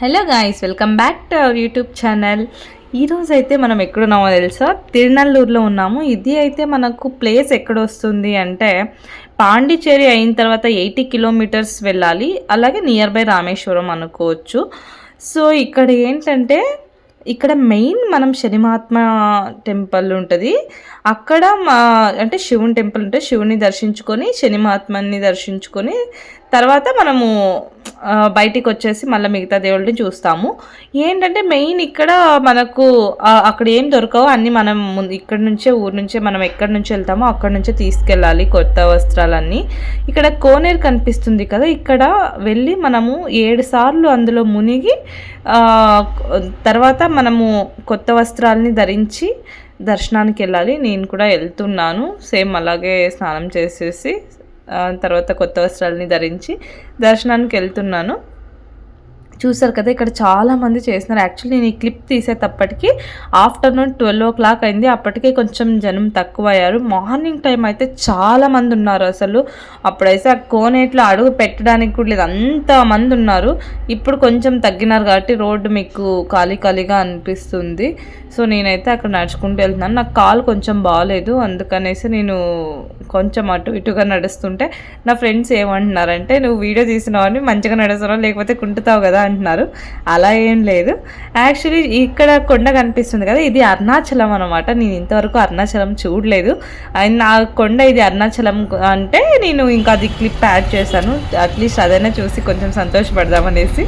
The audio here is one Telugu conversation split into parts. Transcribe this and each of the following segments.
Hello guys, welcome back to our YouTube channel. ఈరోజు అయితే మనం ఎక్కడున్నామో తెలుసా? తిరునల్లూరులో ఉన్నాము. ఇది అయితే మనకు ప్లేస్ ఎక్కడ వస్తుంది అంటే పాండిచ్చేరి అయిన తర్వాత 80 కిలోమీటర్స్ వెళ్ళాలి. అలాగే నియర్ బై రామేశ్వరం అనుకోవచ్చు. సో ఇక్కడ ఏంటంటే ఇక్కడ మెయిన్ మనం శనిమహాత్మ టెంపుల్ ఉంటుంది. అక్కడ అంటే శివుని టెంపుల్ ఉంటే శివుని దర్శించుకొని శనిమహాత్మని దర్శించుకొని తర్వాత మనము బయటికి వచ్చేసి మళ్ళీ మిగతా దేవుళ్ళని చూస్తాము. ఏంటంటే మెయిన్ ఇక్కడ మనకు అక్కడ ఏం దొరకవు, అన్నీ మనం ఇక్కడ నుంచే ఊరు నుంచే మనం ఎక్కడి నుంచి వెళ్తామో అక్కడి నుంచే తీసుకెళ్ళాలి కొత్త వస్త్రాలన్నీ. ఇక్కడ కోనేరు కనిపిస్తుంది కదా, ఇక్కడ వెళ్ళి మనము 7 సార్లు అందులో మునిగి తర్వాత మనము కొత్త వస్త్రాలని ధరించి దర్శనానికి వెళ్ళాలి. నేను కూడా వెళ్తున్నాను. సేమ్ అలాగే స్నానం చేసేసి తర్వాత కొత్త వస్త్రాలని ధరించి దర్శనానికి వెళ్తున్నాను. చూసారు కదా, ఇక్కడ చాలామంది చేస్తున్నారు. యాక్చువల్లీ నేను ఈ క్లిప్ తీసేటప్పటికి ఆఫ్టర్నూన్ 12 o'clock అయింది. అప్పటికే కొంచెం జనం తక్కువ అయ్యారు. మార్నింగ్ టైం అయితే చాలామంది ఉన్నారు. అసలు అప్పుడైతే ఆ కోనేట్లో అడుగు పెట్టడానికి కూడా లేదు, అంతమంది ఉన్నారు. ఇప్పుడు కొంచెం తగ్గినారు కాబట్టి రోడ్డు మీకు ఖాళీగా అనిపిస్తుంది. సో నేనైతే అక్కడ నడుచుకుంటూ వెళ్తున్నాను. నాకు కాలు కొంచెం బాగాలేదు, అందుకనేసి నేను కొంచెం అటు ఇటుగా నడుస్తుంటే నా ఫ్రెండ్స్ ఏమంటున్నారంటే, నువ్వు వీడియో తీసినావని మంచిగా నడుస్తున్నావు లేకపోతే కుంటుతావు కదా అంటున్నారు. అలా ఏం లేదు. యాక్చువల్లీ ఇక్కడ కొండ కనిపిస్తుంది కదా, ఇది అరుణాచలం అనమాట. నేను ఇంతవరకు అరుణాచలం చూడలేదు. నా కొండ ఇది అరుణాచలం అంటే నేను ఇంకా అది క్లిప్ యాడ్ చేశాను. అట్లీస్ట్ అదైనా చూసి కొంచెం సంతోషపడదామనేసి.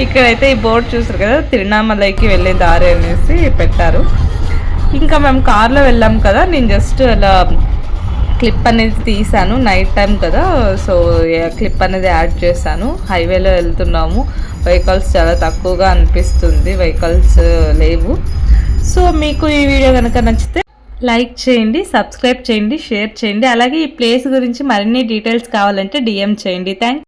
ఇక్కడైతే ఈ బోర్డు చూస్తారు కదా, తిరువణామలైకి వెళ్ళే దారి అనేసి పెట్టారు. ఇంకా మేము కార్లో వెళ్ళాం కదా, నేను జస్ట్ అలా క్లిప్ అనేది తీసాను. నైట్ టైం కదా, సో క్లిప్ అనేది యాడ్ చేశాను. హైవేలో వెళ్తున్నాము, వెహికల్స్ చాలా తక్కువగా అనిపిస్తుంది, వెహికల్స్ లేవు. సో మీకు ఈ వీడియో కనుక నచ్చితే లైక్ చేయండి, సబ్స్క్రైబ్ చేయండి, షేర్ చేయండి. అలాగే ఈ ప్లేస్ గురించి మరిన్ని డీటెయిల్స్ కావాలంటే DM చేయండి. థ్యాంక్